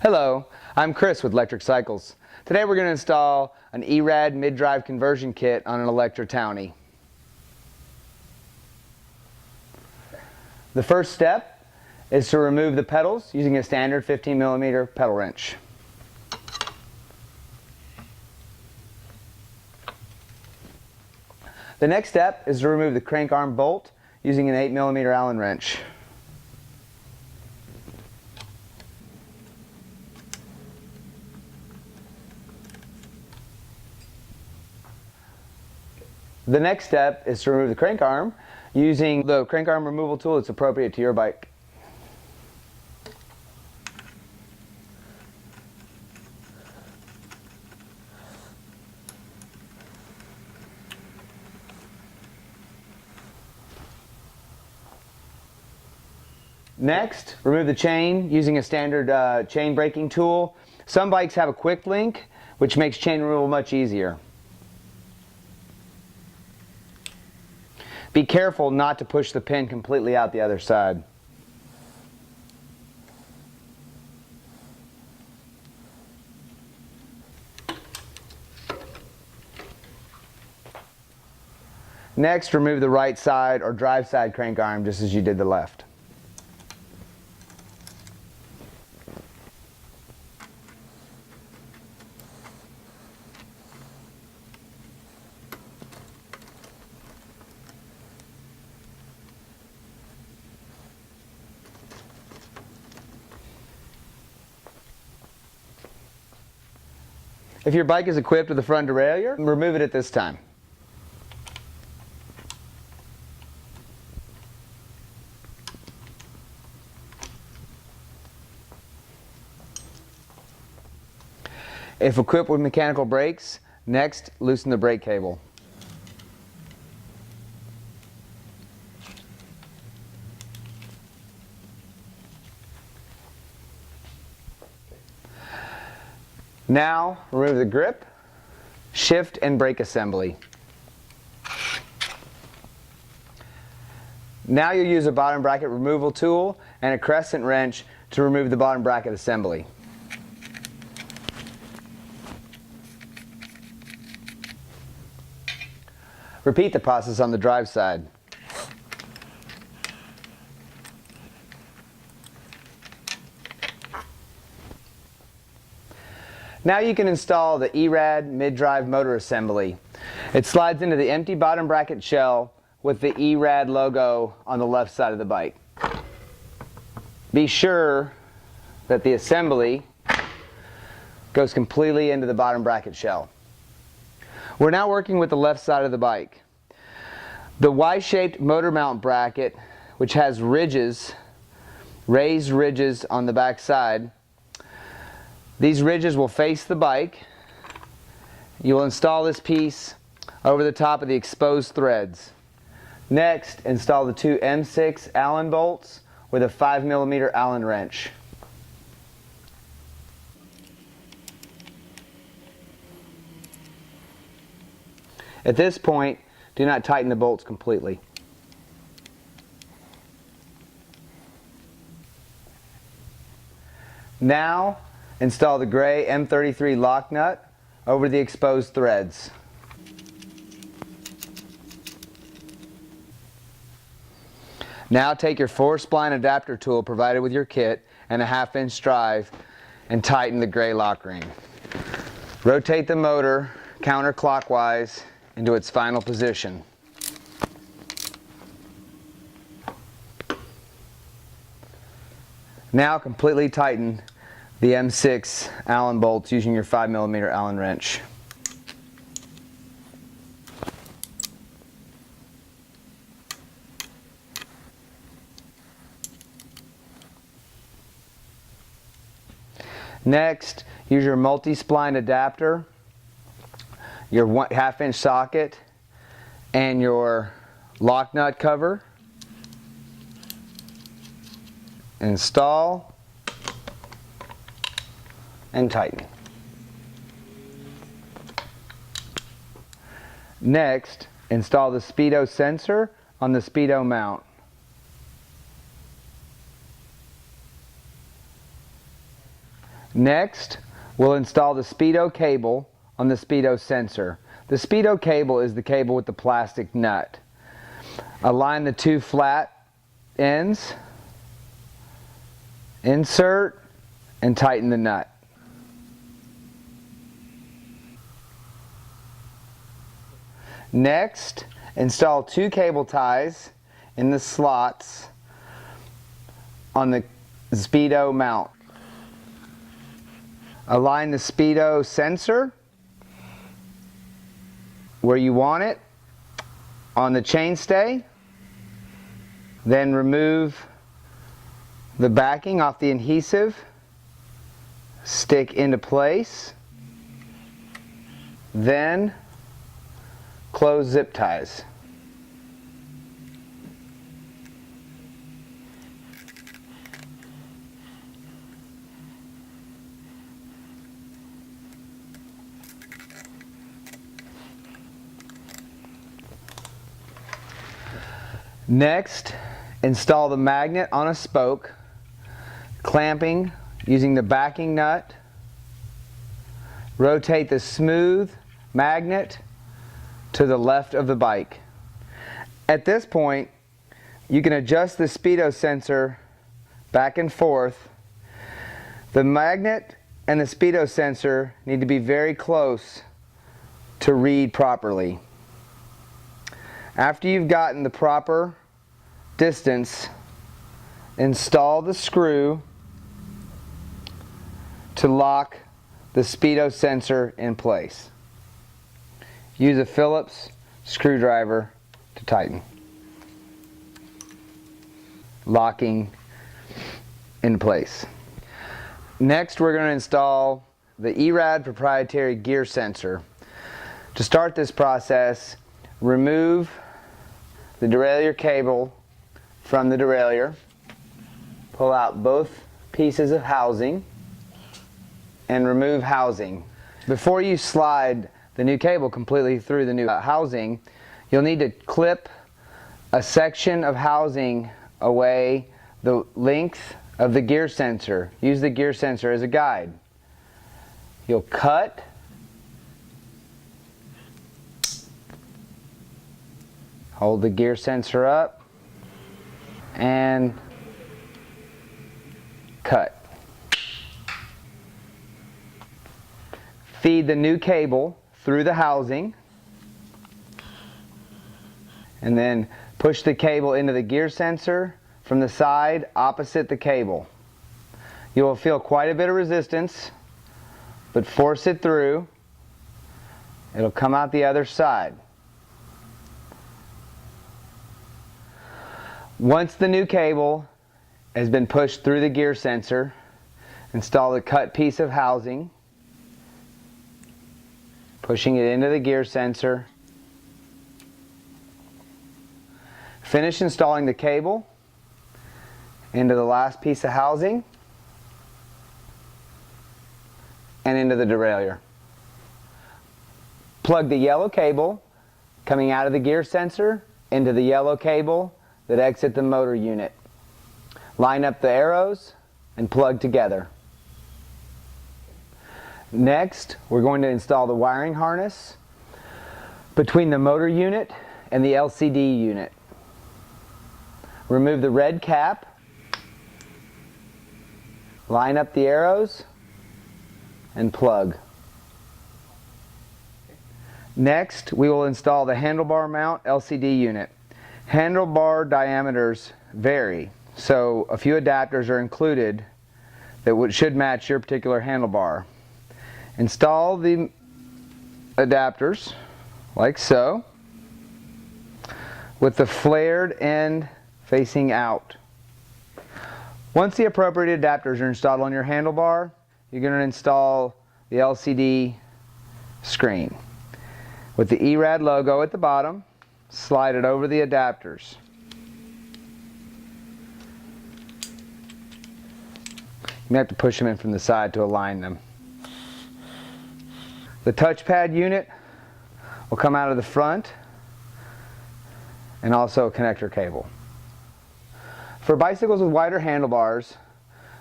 Hello, I'm Chris with Lectric Cycles. Today we're going to install an e-RAD mid-drive conversion kit on an Electra Townie. The first step is to remove the pedals using a standard 15mm pedal wrench. The next step is to remove the crank arm bolt using an 8mm Allen wrench. The next step is to remove the crank arm using the crank arm removal tool that's appropriate to your bike. Next, remove the chain using a standard chain braking tool. Some bikes have a quick link, which makes chain removal much easier. Be careful not to push the pin completely out the other side. Next, remove the right side or drive side crank arm just as you did the left. If your bike is equipped with a front derailleur, remove it at this time. If equipped with mechanical brakes, next loosen the brake cable. Now, remove the grip, shift, and brake assembly. Now you'll use a bottom bracket removal tool and a crescent wrench to remove the bottom bracket assembly. Repeat the process on the drive side. Now you can install the e-RAD mid-drive motor assembly. It slides into the empty bottom bracket shell with the e-RAD logo on the left side of the bike. Be sure that the assembly goes completely into the bottom bracket shell. We're now working with the left side of the bike. The Y-shaped motor mount bracket, which has ridges, raised ridges on the back side, these ridges will face the bike. You will install this piece over the top of the exposed threads. Next, install the two M6 Allen bolts with a 5mm Allen wrench. At this point, do not tighten the bolts completely. Now, install the gray M33 lock nut over the exposed threads. Now take your 4-spline adapter tool provided with your kit and a 1/2-inch drive and tighten the gray lock ring. Rotate the motor counterclockwise into its final position. Now completely tighten the M6 Allen bolts using your 5mm Allen wrench. Next, use your multi-spline adapter, your 1/2-inch socket, and your lock nut cover. Install and tighten. Next, install the speedo sensor on the speedo mount. Next, we'll install the speedo cable on the speedo sensor. The speedo cable is the cable with the plastic nut. Align the two flat ends, insert, and tighten the nut. Next, install two cable ties in the slots on the speedo mount. Align the speedo sensor where you want it on the chainstay. Then remove the backing off the adhesive. Stick into place. Then close zip ties. Next, install the magnet on a spoke, clamping using the backing nut. Rotate the smooth magnet to the left of the bike. At this point, you can adjust the speedo sensor back and forth. The magnet and the speedo sensor need to be very close to read properly. After you've gotten the proper distance, install the screw to lock the speedo sensor in place. Use a Phillips screwdriver to tighten. Locking in place. Next, we're going to install the e-RAD proprietary gear sensor. To start this process, remove the derailleur cable from the derailleur. Pull out both pieces of housing and remove housing. Before you slide the new cable completely through the new housing, you'll need to clip a section of housing away the length of the gear sensor. Use the gear sensor as a guide. You'll cut hold the gear sensor up and cut. Feed the new cable through the housing and then push the cable into the gear sensor from the side opposite the cable. You will feel quite a bit of resistance, but force it through. It'll come out the other side. Once the new cable has been pushed through the gear sensor, install the cut piece of housing, pushing it into the gear sensor. Finish installing the cable into the last piece of housing and into the derailleur. Plug the yellow cable coming out of the gear sensor into the yellow cable that exit the motor unit. Line up the arrows and plug together. Next, we're going to install the wiring harness between the motor unit and the LCD unit. Remove the red cap, line up the arrows, and plug. Next, we will install the handlebar mount LCD unit. Handlebar diameters vary, so a few adapters are included that should match your particular handlebar. Install the adapters like so, with the flared end facing out. Once the appropriate adapters are installed on your handlebar, you're going to install the LCD screen. With the e-RAD logo at the bottom, slide it over the adapters. You may have to push them in from the side to align them. The touchpad unit will come out of the front and also a connector cable. For bicycles with wider handlebars,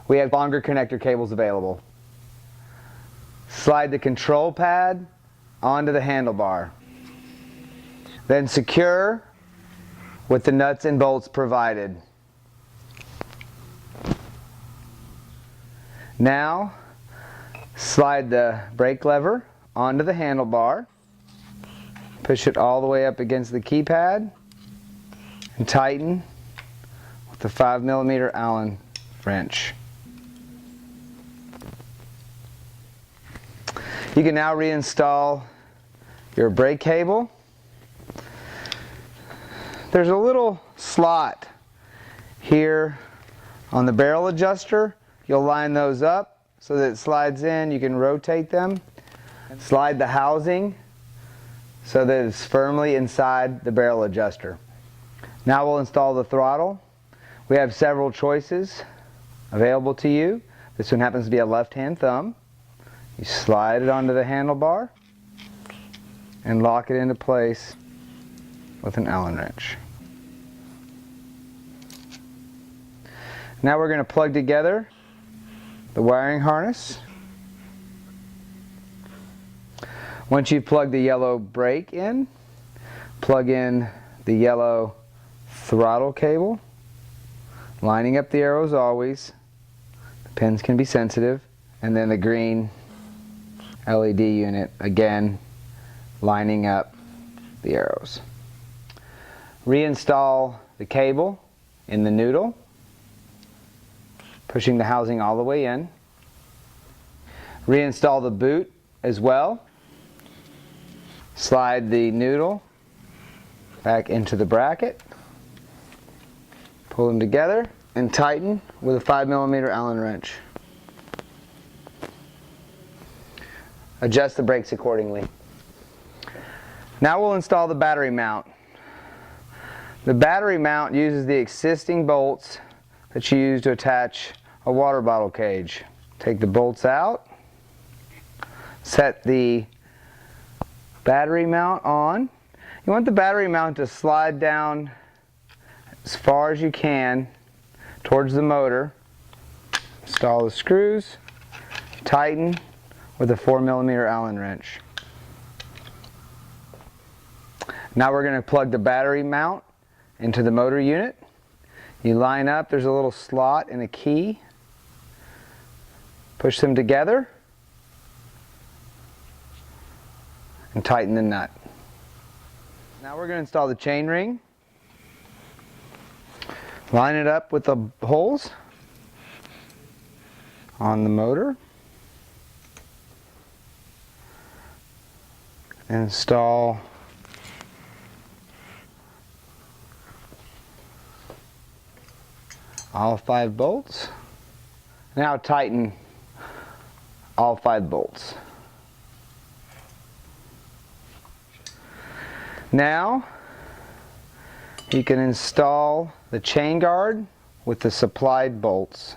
we have longer connector cables available. Slide the control pad onto the handlebar. Then secure with the nuts and bolts provided. Now, slide the brake lever onto the handlebar. Push it all the way up against the keypad and tighten with the 5mm Allen wrench. You can now reinstall your brake cable. There's a little slot here on the barrel adjuster. You'll line those up so that it slides in. You can rotate them. Slide the housing so that it's firmly inside the barrel adjuster. Now we'll install the throttle. We have several choices available to you. This one happens to be a left-hand thumb. You slide it onto the handlebar and lock it into place with an Allen wrench. Now we're going to plug together the wiring harness. Once you've plugged the yellow brake in, plug in the yellow throttle cable, lining up the arrows always. The pins can be sensitive. And then the green LED unit, again, lining up the arrows. Reinstall the cable in the noodle, pushing the housing all the way in. Reinstall the boot as well. Slide the noodle back into the bracket. Pull them together and tighten with a 5mm Allen wrench. Adjust the brakes accordingly. Now we'll install the battery mount. The battery mount uses the existing bolts that you use to attach a water bottle cage. Take the bolts out, set the battery mount on. You want the battery mount to slide down as far as you can towards the motor. Install the screws, tighten with a 4mm Allen wrench. Now we're going to plug the battery mount into the motor unit. You line up, there's a little slot and a key. Push them together and tighten the nut. Now we're going to install the chain ring. Line it up with the holes on the motor. Install all 5 bolts. Now tighten all 5 bolts. Now you can install the chain guard with the supplied bolts.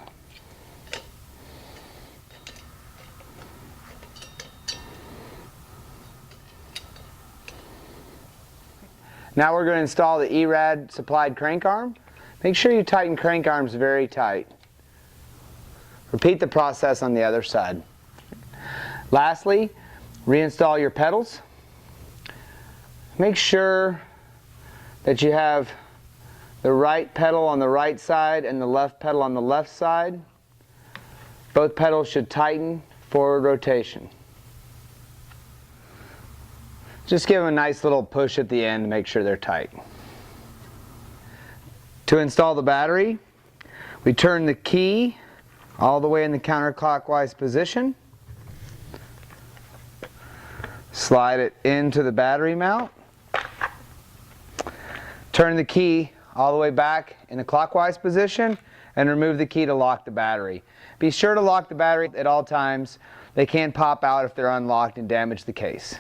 Now we're going to install the e-RAD supplied crank arm. Make sure you tighten crank arms very tight. Repeat the process on the other side. Lastly, reinstall your pedals. Make sure that you have the right pedal on the right side and the left pedal on the left side. Both pedals should tighten forward rotation. Just give them a nice little push at the end to make sure they're tight. To install the battery, we turn the key all the way in the counterclockwise position. Slide it into the battery mount. Turn the key all the way back in the clockwise position and remove the key to lock the battery. Be sure to lock the battery at all times. They can pop out if they're unlocked and damage the case.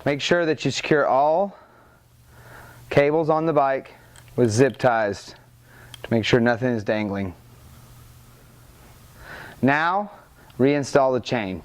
Make sure that you secure all cables on the bike with zip ties to make sure nothing is dangling. Now, reinstall the chain.